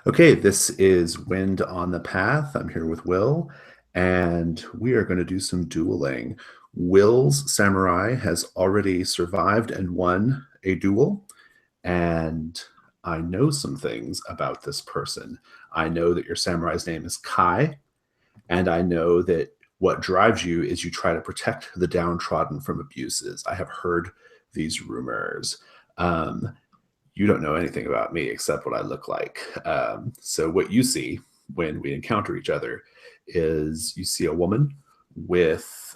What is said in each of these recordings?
Okay, this is Wind on the Path. I'm here with Will, and we are going to do some dueling. Will's samurai has already survived and won a duel, and I know some things about this person. I know that your samurai's name is Kai, and I know that what drives you is you try to protect the downtrodden from abuses. I have heard these rumors. Um, you don't know anything about me except what I look like. So what you see when we encounter each other is you see a woman with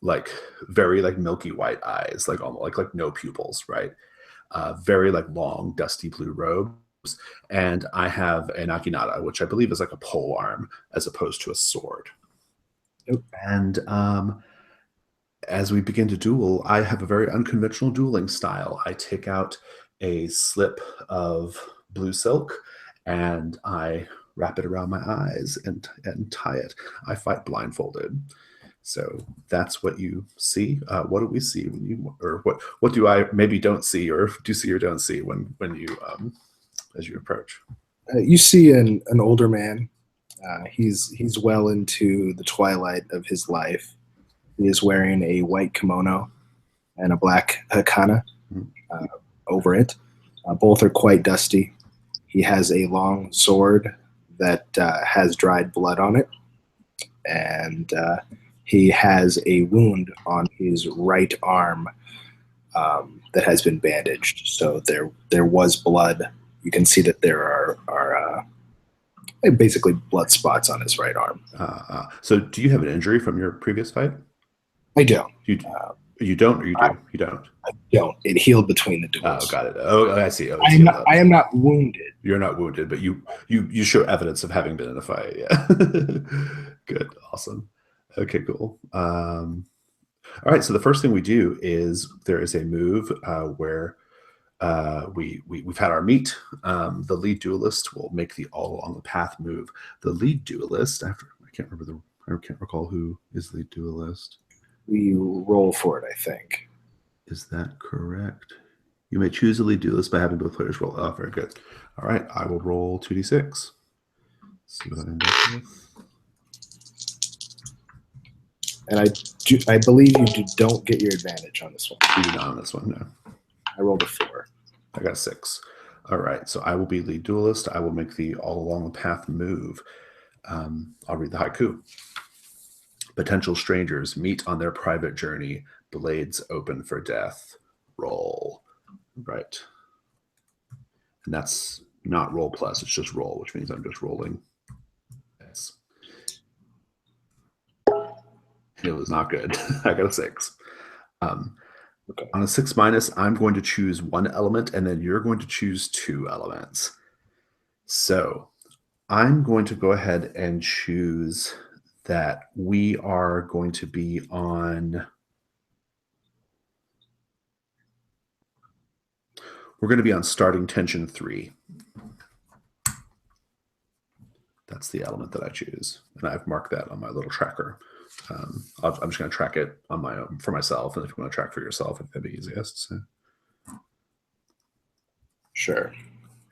like very like milky white eyes, like almost like no pupils, right? Very like long dusty blue robes. And I have an akinata, which I believe is like a pole arm as opposed to a sword. Nope. And as we begin to duel, I have a very unconventional dueling style. I take out a slip of blue silk and I wrap it around my eyes and tie it. I fight blindfolded. So that's what you see. What do we see when you, or what do I maybe don't see, or do see or don't see when you as you approach? You see an older man. He's well into the twilight of his life. He is wearing a white kimono and a black hakana Mhm. uh, over it. Both are quite dusty. He has a long sword that has dried blood on it, and he has a wound on his right arm that has been bandaged. So there was blood. You can see that there are basically blood spots on his right arm. So do you have an injury from your previous fight? I don't. You Uh, you don't, or you I do? You don't. don't. It healed between the Oh, duels. got it. Oh, I see. Oh, I it's am healed not. up. I am not wounded. You're not wounded, but you show evidence of having been in a fight. Yeah. Good. Awesome. Okay, cool. All right. So the first thing we do is there is a move where we've had our meet. The lead duelist will make the all along the path move. The lead duelist, after I can't recall who is lead duelist. We roll for it. I think. Is that correct? You may choose a lead duelist by having both players roll. Oh, very good. All right, I will roll 2d6. See what I end up with. And I believe don't get your advantage on this one. You do not on this one, no. I rolled a 4. I got a 6. All right, so I will be lead duelist. I will make the all along the path move. I'll read the haiku. Potential strangers meet on their private journey, blades open for death. Roll. Right. And that's not roll plus, it's just roll, which means I'm just rolling. Yes. It was not good. I got a 6. Okay. On a 6 minus, I'm going to choose one element, and then you're going to choose 2 elements. So I'm going to go ahead and choose that we are going to be on. We're going to be on starting tension 3. That's the element that I choose, and I've marked that on my little tracker. I'm just going to track it on my own for myself, and if you want to track for yourself, I think that'd be easiest. So. Sure.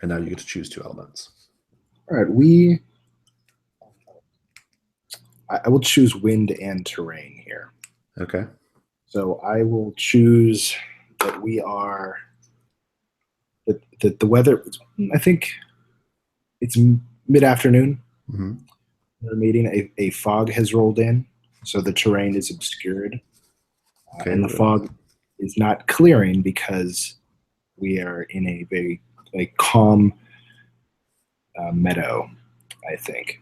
And now you get to choose 2 elements. All right. I will choose wind and terrain here. Okay. So I will choose that we are that the weather. I think it's mid afternoon. Mm-hmm. We're meeting. A fog has rolled in, so the terrain is obscured, Okay. and the fog is not clearing because we are in a very calm meadow, I think.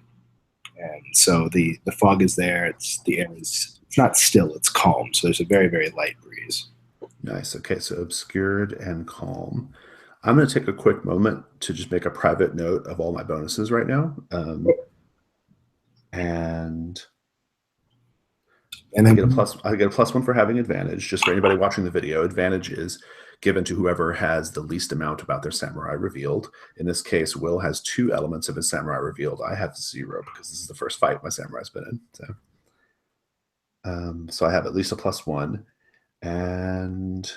And so the fog is there. The air is it's not still. It's calm. So there's a very very light breeze. Nice. Okay, so obscured and calm. I'm going to take a quick moment to just make a private note of all my bonuses right now. And And I then get a plus. I get a +1 for having advantage. Just for anybody watching the video, advantage is given to whoever has the least amount about their samurai revealed. In this case, Will has 2 elements of his samurai revealed. I have 0 because this is the first fight my samurai's been in. So I have at least a +1, and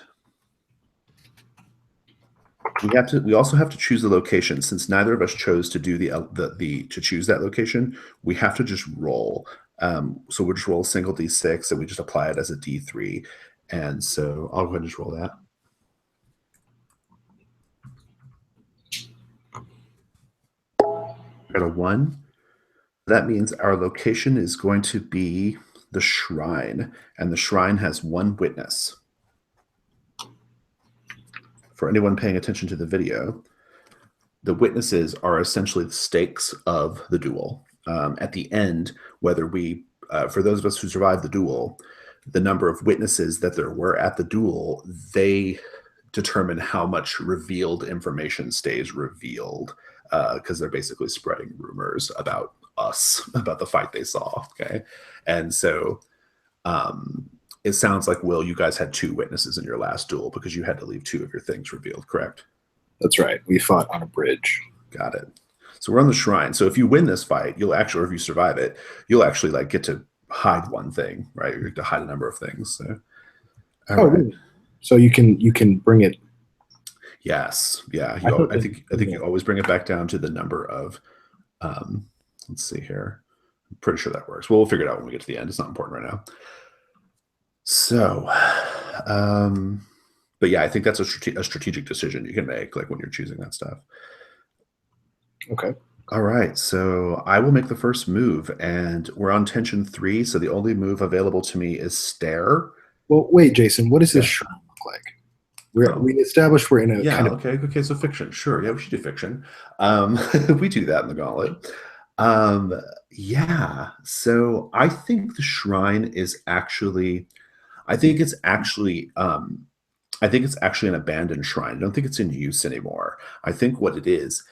We also have to choose the location. Since neither of us chose to do to choose that location, we have to just roll. So we'll just roll a single d6 and we just apply it as a d3. And so I'll go ahead and just roll that. Got a 1. That means our location is going to be the shrine, and the shrine has 1 witness. For anyone paying attention to the video, the witnesses are essentially the stakes of the duel. At the end, whether for those of us who survived the duel, the number of witnesses that there were at the duel, they determine how much revealed information stays revealed, because they're basically spreading rumors about us, about the fight they saw. Okay. And so it sounds like, Will, you guys had 2 witnesses in your last duel because you had to leave 2 of your things revealed, correct? That's right. We fought on a bridge. Got it. So we're on the shrine. So if you win this fight, you'll actually, or if you survive it, you'll actually like get to hide 1 thing, right? You get to hide a number of things. So, all right. Really? So you can bring it. Yes. Yeah. I think you always bring it back down to the number of. Let's see here. I'm pretty sure that works. Well, we'll figure it out when we get to the end. It's not important right now. So, but yeah, I think that's a strategic decision you can make, like when you're choosing that stuff. Okay. All right, so I will make the first move, and we're on tension 3, so the only move available to me is stare. Well, wait, Jason, what does this shrine look like? We established we're in a kind of... Okay, so fiction. Sure, yeah, we should do fiction. We do that in the Gauntlet. Yeah, so I think the shrine is actually... I think it's actually an abandoned shrine. I don't think it's in use anymore. I think what it is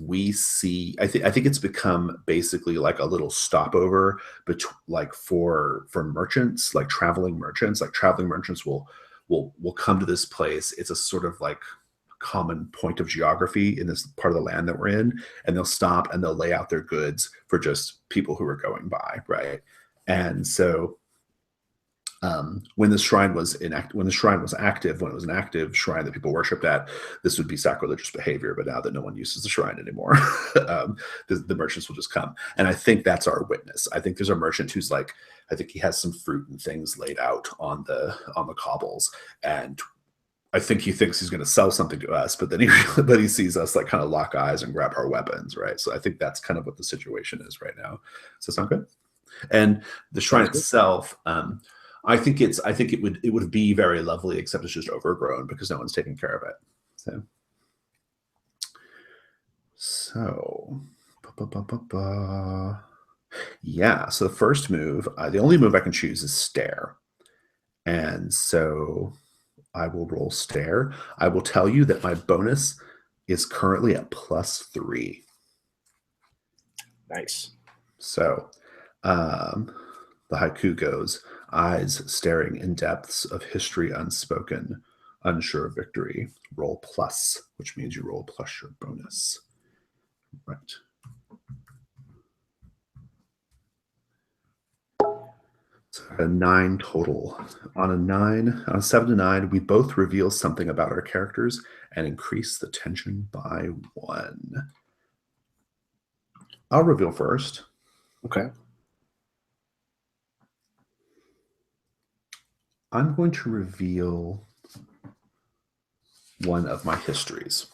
we see. I think it's become basically like a little stopover, like for merchants, like traveling merchants. Like traveling merchants will come to this place. It's a sort of like common point of geography in this part of the land that we're in, and they'll stop and they'll lay out their goods for just people who are going by, right? And so when the shrine was active, when it was an active shrine that people worshipped at, this would be sacrilegious behavior. But now that no one uses the shrine anymore, the merchants will just come. And I think that's our witness. I think there's a merchant who's like, I think he has some fruit and things laid out on the cobbles, and I think he thinks he's going to sell something to us, but then he sees us like kind of lock eyes and grab our weapons, right? So I think that's kind of what the situation is right now. Does that sound good? And the shrine itself, I think it would be very lovely, except it's just overgrown because no one's taking care of it. So yeah. So the first move, the only move I can choose is stare, and so I will roll stare. I will tell you that my bonus is currently at +3. Nice. So the haiku goes: eyes staring in depths of history unspoken, unsure of victory. Roll plus, which means you roll plus your bonus. Right. So a 9 total. On a 7 to 9, we both reveal something about our characters and increase the tension by 1. I'll reveal first. Okay. I'm going to reveal one of my histories.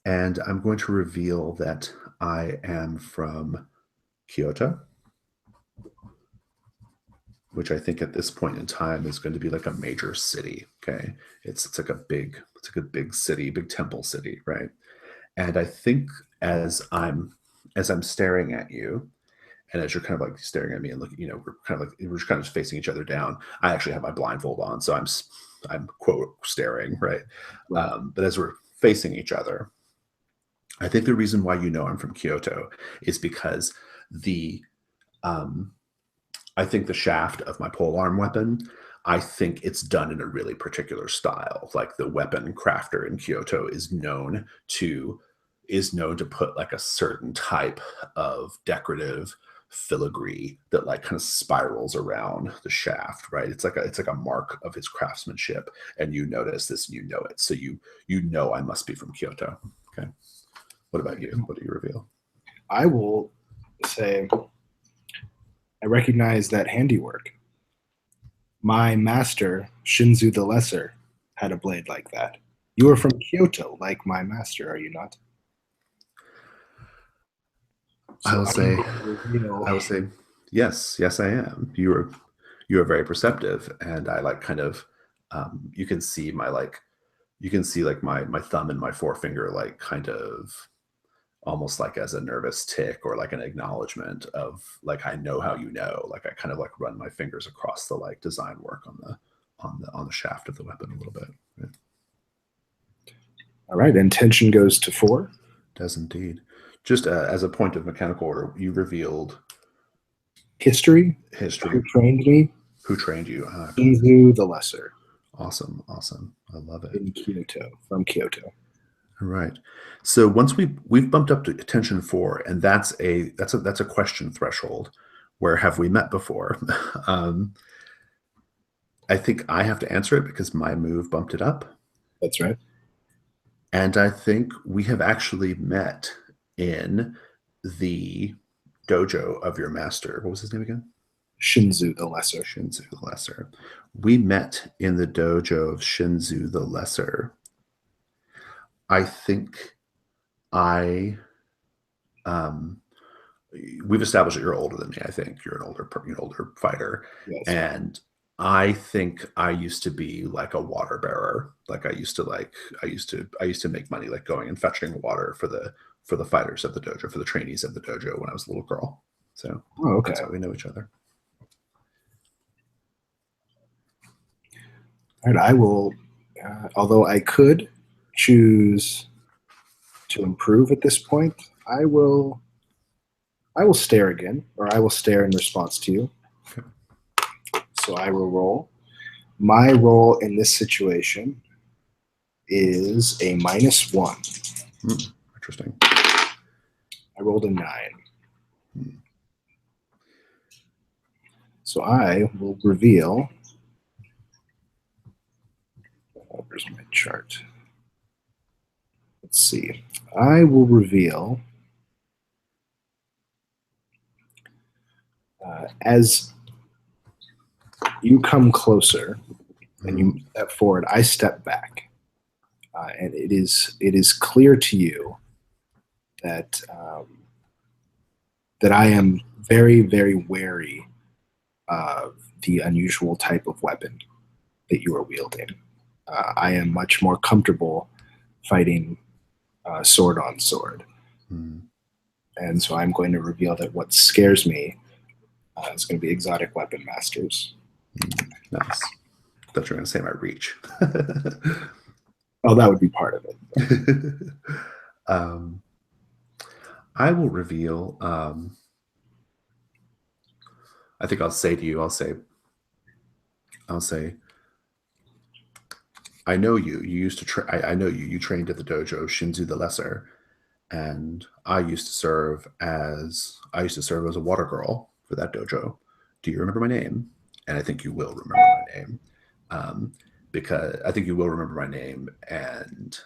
And I'm going to reveal that I am from Kyoto, which I think at this point in time is going to be like a major city. Okay. It's like a big city, big temple city, right? And I think as I'm staring at you, and as you're kind of like staring at me and looking, we're kind of facing each other down. I actually have my blindfold on, so I'm quote staring, right? But as we're facing each other, I think the reason why I'm from Kyoto is because I think the shaft of my polearm weapon, I think it's done in a really particular style. Like the weapon crafter in Kyoto is known to put like a certain type of decorative filigree that like kind of spirals around the shaft, right? It's like a mark of his craftsmanship, and you notice this and you know it. So you know I must be from Kyoto. Okay. What about you? What do you reveal? I will say I recognize that handiwork. My master, Shinzu the Lesser, had a blade like that. You are from Kyoto, like my master, are you not? I So will I say, will reveal I will say, yes, yes, I am. You are very perceptive, and I like kind of, you can see my like, you can see like my thumb and my forefinger like kind of almost like as a nervous tick or like an acknowledgement of like I know how you know. Like I kind of like run my fingers across the like design work on the shaft of the weapon a little bit. It All right, and tension goes to 4. does indeed. Just as a point of mechanical order, you revealed History, history. who trained me? Who trained you? Okay. Shinzu the Lesser Awesome, awesome. I love it. in Kyoto, from Kyoto. All right. So once we've bumped up to tension 4, and that's a question threshold. Where have we met before? um, I think I have to answer it because my move bumped it up. That's right. And I think we have actually met in the dojo of your master. What was his name again? Shinzu the Lesser. Shinzu the Lesser. We met in the dojo of Shinzu the Lesser. I think I um, we've established that you're older than me. I think you're an older fighter, Yes. and I think I used to be like a water bearer. Like I used to make money like going and fetching water for the fighters of the dojo, for the trainees of the dojo when I was a little girl. So Okay. that's how we know each other. All right, I will, although I could choose to improve at this point, I will stare again, or I will stare in response to you. Okay. So I will roll. My roll in this situation is a -1. Interesting. I rolled a 9. So I will reveal. Where's my chart? Let's see. I will reveal as you come closer and you step forward, I step back, and it is clear to you that that I am very, very wary of the unusual type of weapon that you are wielding. I am much more comfortable fighting sword on sword. And so I'm going to reveal that what scares me is going to be exotic weapon masters. Nice. I thought you were going to say my reach. Oh, that would be part of it. I will reveal. I think I'll say to you. I'll say. I know you. You used to. I know you. You trained at the dojo of Shinzu the Lesser, and I used to serve as a water girl for that dojo. Do you remember my name? And I think you will remember my name, because I think you will remember my name, and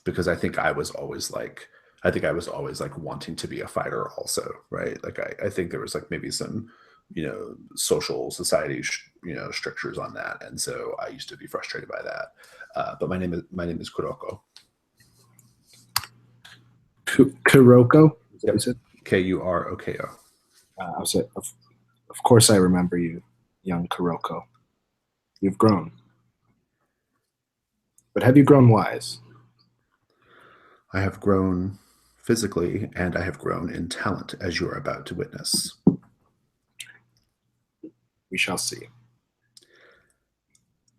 because I think I was always like wanting to be a fighter also, right? Like I think there was like maybe some social society strictures on that, and so I used to be frustrated by that. But my name is Kuroko. Kuroko? Yep. Kuroko. I was of course I remember you, young Kuroko. You've grown. But have you grown wise? I have grown physically, and I have grown in talent, as you are about to witness. We shall see.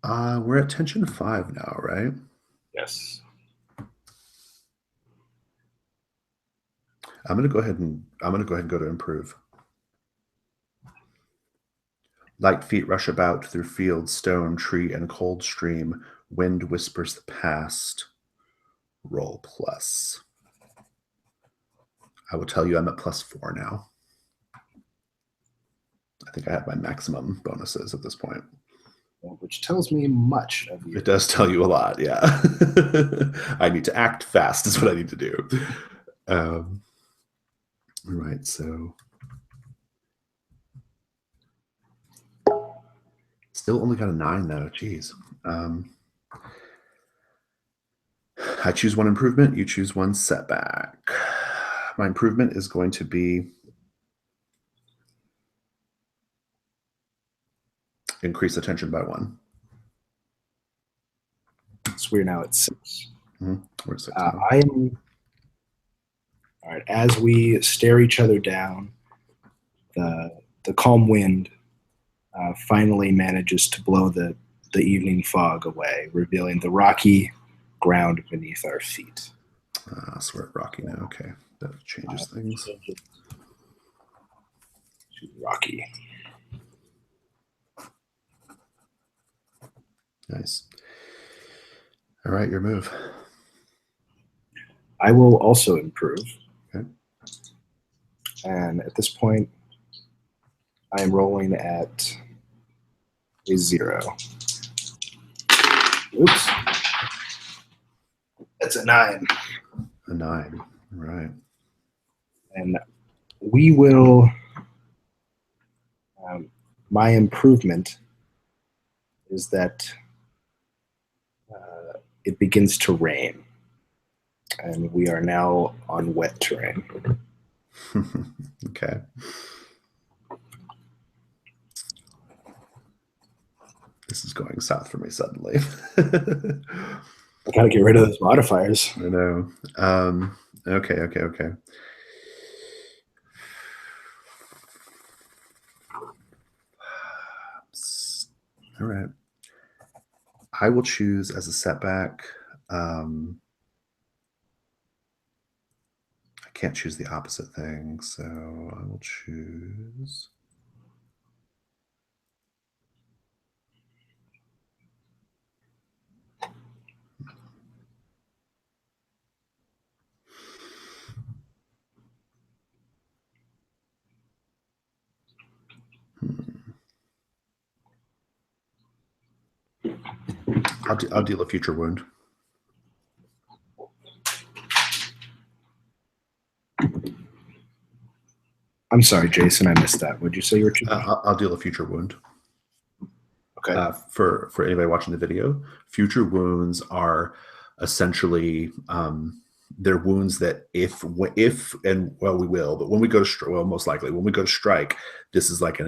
We're at tension 5 now, right? Yes. I'm gonna go ahead and go to improve. Light feet rush about through field, stone, tree, and cold stream. Wind whispers the past. Roll plus. I will tell you I'm at +4 now. I think I have my maximum bonuses at this point. Which tells me much of you. It does tell you a lot, yeah. I need to act fast is what I need to do. All right, so still only got a 9 though, geez. I choose one improvement, you choose one setback. My improvement is going to be increase attention by 1. So we're now at 6. We're at 6 I am all right. As we stare each other down, the calm wind finally manages to blow the evening fog away, revealing the rocky ground beneath our feet. So we're at Rocky now. Okay, that changes things. Rocky. Nice. All right, your move. I will also improve. Okay. And at this point, I am rolling at a 0. Oops. That's a 9. A 9. Right. And we will. My improvement is that it begins to rain, and we are now on wet terrain. Okay. This is going south for me suddenly. I gotta get rid of those modifiers. I know. Okay. All right. I will choose as a setback. I can't choose the opposite thing, so I will choose. I'll deal a future wound. I'm sorry, Jason, I missed that. Would you say you were choosing? I'll deal a future wound. Okay. For anybody watching the video, future wounds are essentially they're wounds that if and well we will, but when we go to most likely when we go to strike, this is like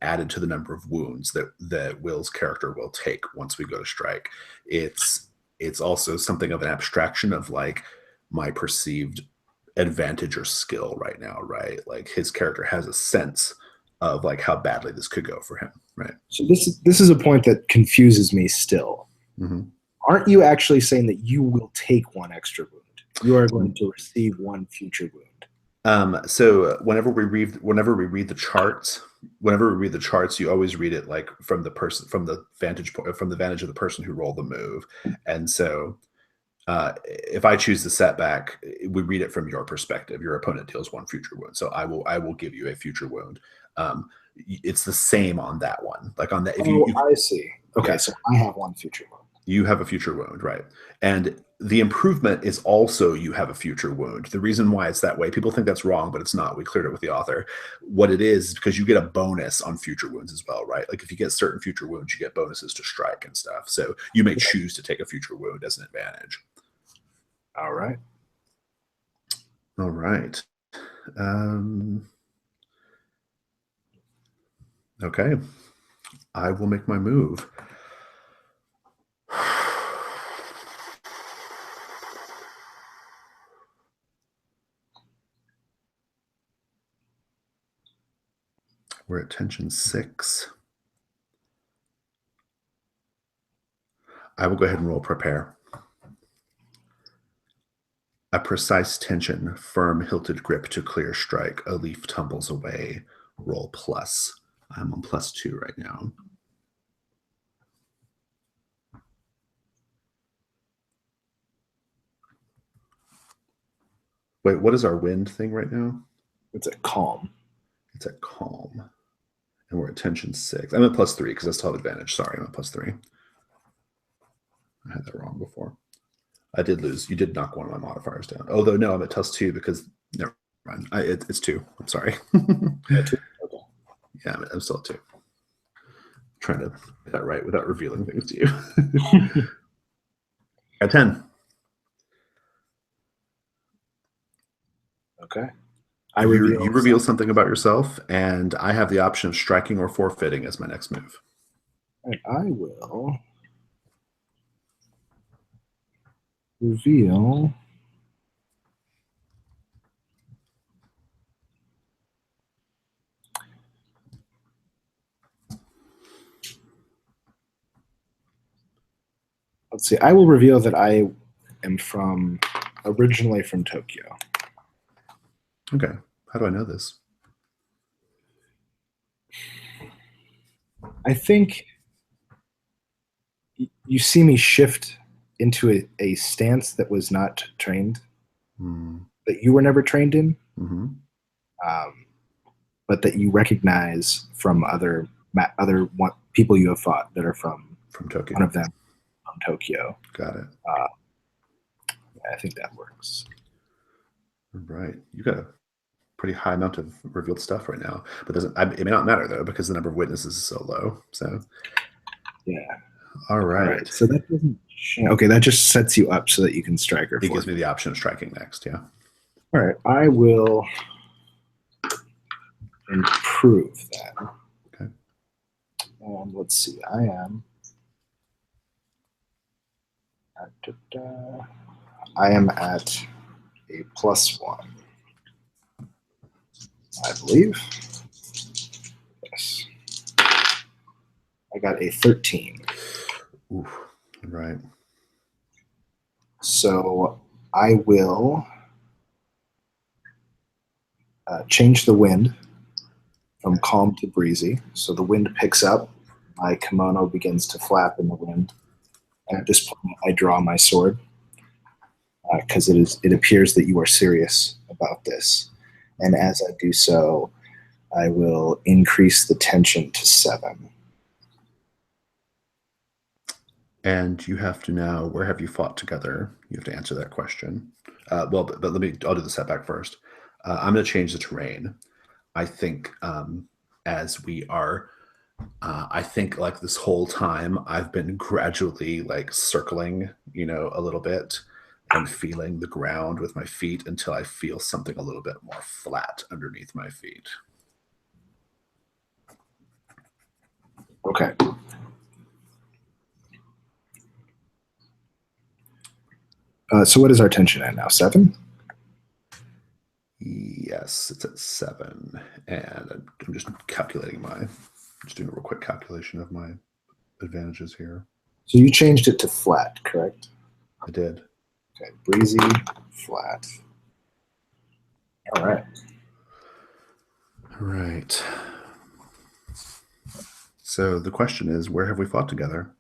added to the number of wounds that Will's character will take once we go to strike. It's also something of an abstraction of like my perceived advantage or skill right now, right? Like his character has a sense of like how badly this could go for him, right? So this is a point that confuses me still. Mm-hmm. Aren't you actually saying that you will take 1 extra wound? You are going to receive 1 future wound. So whenever we read the charts, you always read it like from the vantage of the person who rolled the move. And so if I choose the setback, we read it from your perspective. Your opponent deals 1 future wound, so I will give you a future wound. It's the same on that one. Like on that, I see. Okay, yeah. So I have 1 future wound. You have a future wound, right? And the improvement is also you have a future wound. The reason why it's that way, people think that's wrong, but it's not. We cleared it with the author. What it is because you get a bonus on future wounds as well, right? Like if you get certain future wounds, you get bonuses to strike and stuff. So you may choose to take a future wound as an advantage. All right. All right. Okay. I will make my move. We're at tension 6. I will go ahead and roll prepare. A precise tension, firm hilted grip to clear strike. A leaf tumbles away. Roll plus. I'm on +2 right now. Wait, what is our wind thing right now? It's a calm. It's at calm. And we're at tension 6. I'm at +3 because I still have advantage. Sorry, I'm at +3. I had that wrong before. I did lose. You did knock one of my modifiers down. Although, no, I'm at +2 because, never mind. It's 2. I'm sorry. Okay. Yeah, I'm still at 2. I'm trying to get that right without revealing things to you. At 10. Okay. You reveal something about yourself, and I have the option of striking or forfeiting as my next move. Right, I will reveal let's see. I will reveal that I am originally from Tokyo. Okay. How do I know this? I think you see me shift into a stance that was not trained, that you were never trained in, but that you recognize from other people you have fought that are from Tokyo. One of them from Tokyo. Got it. I think that works. Right. You got a pretty high amount of revealed stuff right now, but it may not matter though because the number of witnesses is so low. So yeah. All right. So that doesn't. Okay, that just sets you up so that you can strike or. It gives me the option of striking next. Yeah. All right. I will improve that. Okay. Let's see. I am. I am at a +1. I believe. Yes. I got a 13. Ooh, right. So I will change the wind from calm to breezy. So the wind picks up. My kimono begins to flap in the wind. And at this point, I draw my sword because it appears that you are serious about this. And as I do so, I will increase the tension to 7. And you have to now, where have you fought together? You have to answer that question. But I'll do the setback first. I'm going to change the terrain. I think as we are, I think like this whole time I've been gradually like circling, a little bit and feeling the ground with my feet until I feel something a little bit more flat underneath my feet. Okay. So what is our tension at now? 7? Yes, it's at 7. And I'm just doing a real quick calculation of my advantages here. So you changed it to flat, correct? I did. Okay, breezy, flat. All right. All right. So the question is, where have we fought together?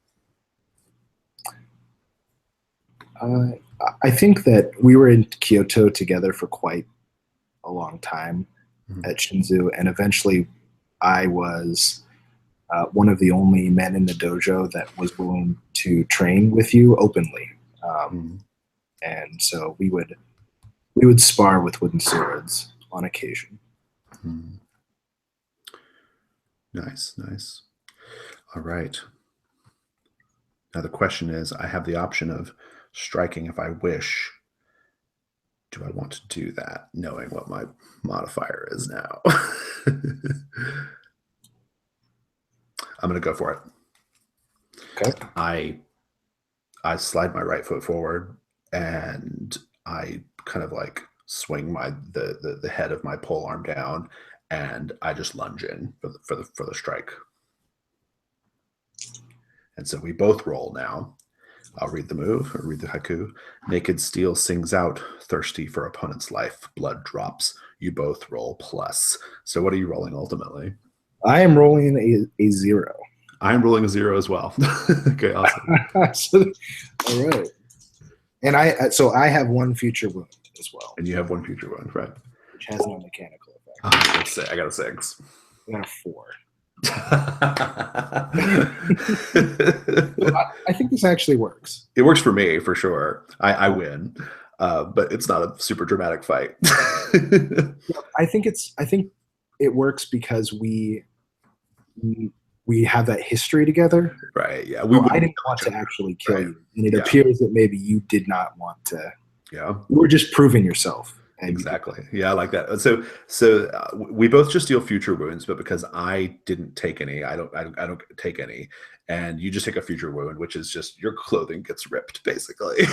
I think that we were in Kyoto together for quite a long time at Shinzu, and eventually I was one of the only men in the dojo that was willing to train with you openly. And so we would spar with wooden swords on occasion. Nice. All right. Now the question is, I have the option of striking if I wish. Do I want to do that, knowing what my modifier is now? I'm going to go for it. Okay. I slide my right foot forward and I kind of like swing the head of my pole arm down, and I just lunge in for the strike. And so we both roll now. I'll read the move, or read the haiku. Naked steel sings out, thirsty for opponent's life. Blood drops. You both roll +. So what are you rolling ultimately? I am rolling a 0. I'm rolling a 0 as well. Okay, awesome. All right. And I have 1 future wound as well, And you have one future wound, right? which has no mechanical effect. Oh, let's say I got a 6. I got a 4. It I think this actually works. works for me for sure. I win, but it's not a super dramatic fight. Yeah, I think it works because we have that history together. Right? Yeah, we So I wouldn't didn't kill want each to other. actually kill Right? you, and it Yeah. appears that maybe you did not want to. Yeah. You were just proving yourself. And Exactly. Yeah, I like that. So we both just deal future wounds, but because I didn't take any, I don't take any, and you just take a future wound, which is just your clothing gets ripped basically.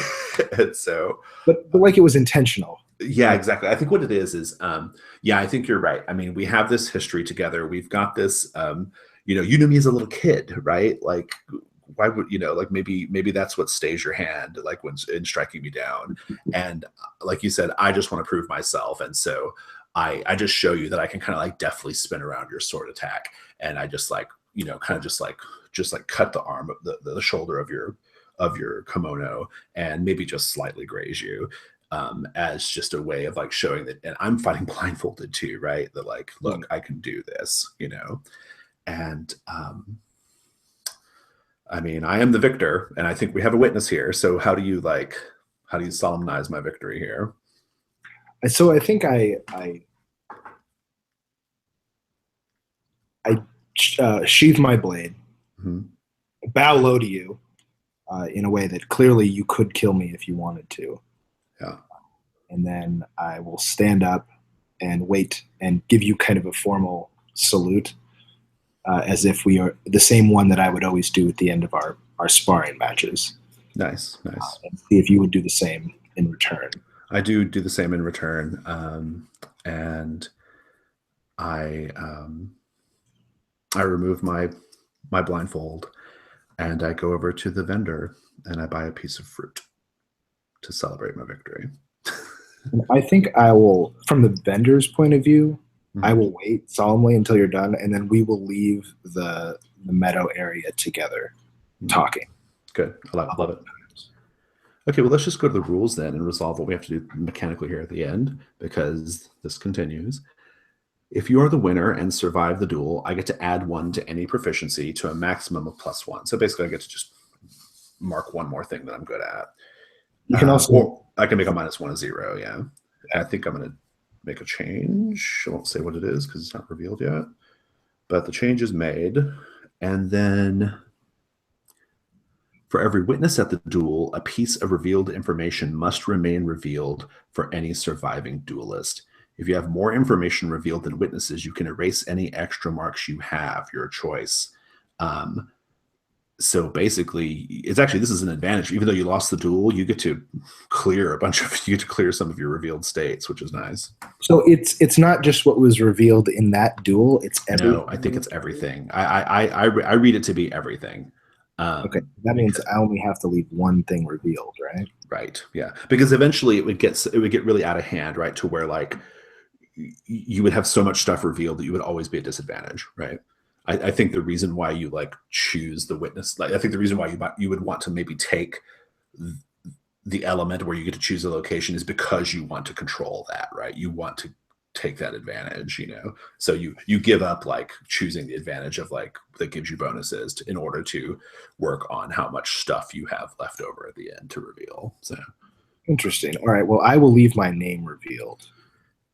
And so, but like it was intentional. yeah, exactly. I think what it is, yeah, I think you're right. I mean, we have this history together. We've got this, you knew me as a little kid, right? Like, why would like maybe that's what stays your hand, like when in striking me down. And like you said, I just want to prove myself, and so I just show you that I can kind of like deftly spin around your sword attack, and I just like kind of just like cut the arm, the shoulder of your kimono, and maybe just slightly graze you. As just a way of like showing that, and I'm fighting blindfolded too, right? That like, look, I can do this. And I mean, I am the victor, and I think we have a witness here. So how do you solemnize my victory here? So I think I sheathe my blade, Mhm. bow low to you in a way that clearly you could kill me if you wanted to. Yeah. And then I will stand up and wait and give you kind of a formal salute, as if we are the same one that I would always do at the end of our sparring matches. Nice. And see if you would do the same in return. I do the same in return, and I remove my blindfold, and I go over to the vendor and I buy a piece of fruit to celebrate my victory. And I think I will, from the vendor's point of view, Mhm. I will wait solemnly until you're done, and then we will leave the meadow area together, talking. Good. I love it. Okay, well, let's just go to the rules then and resolve what we have to do mechanically here at the end, because this continues. If you are the winner and survive the duel, I get to add 1 to any proficiency to a maximum of +1. So basically, I get to just mark one more thing that I'm good at. You can also, or I can make a -1 a 0. Yeah. I think I'm going to make a change. I won't say what it is because it's not revealed yet, but the change is made. And then for every witness at the duel, a piece of revealed information must remain revealed for any surviving duelist. If you have more information revealed than witnesses, you can erase any extra marks you have, your choice. So basically, this is an advantage. Even though you lost the duel, you get to clear some of your revealed states, which is nice. so it's not just what was revealed in that duel; it's everything. No, I think it's everything. I read it to be everything. Okay, that means I only have to leave one thing revealed, right? Right. Yeah. Because eventually it would get really out of hand, right? To where like you would have so much stuff revealed that you would always be at disadvantage, right? I think the reason why you like choose the witness, like I think the reason why you would want to maybe take the element where you get to choose a location is because you want to control that, right? You want to take that advantage, so you give up like choosing the advantage of like that gives you bonuses in order to work on how much stuff you have left over at the end to reveal. So Interesting. All right. Well, I will leave my name revealed.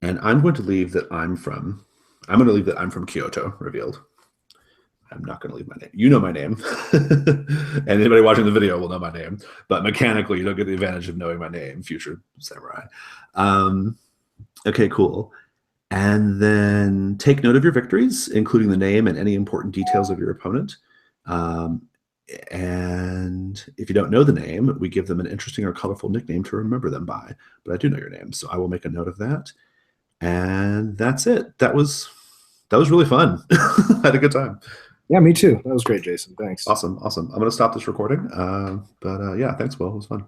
And I'm going to leave that I'm from Kyoto revealed. I'm not going to leave my name. You know my name. And anybody watching the video will know my name. But mechanically, you don't get the advantage of knowing my name, future samurai. Okay, cool. And then take note of your victories, including the name and any important details of your opponent. And if you don't know the name, we give them an interesting or colorful nickname to remember them by. But I do know your name, so I will make a note of that. And that's it. That was really fun. I had a good time. Yeah, me too. That was great, Jason. Thanks. Awesome. I'm going to stop this recording. But yeah, thanks, Will. It was fun.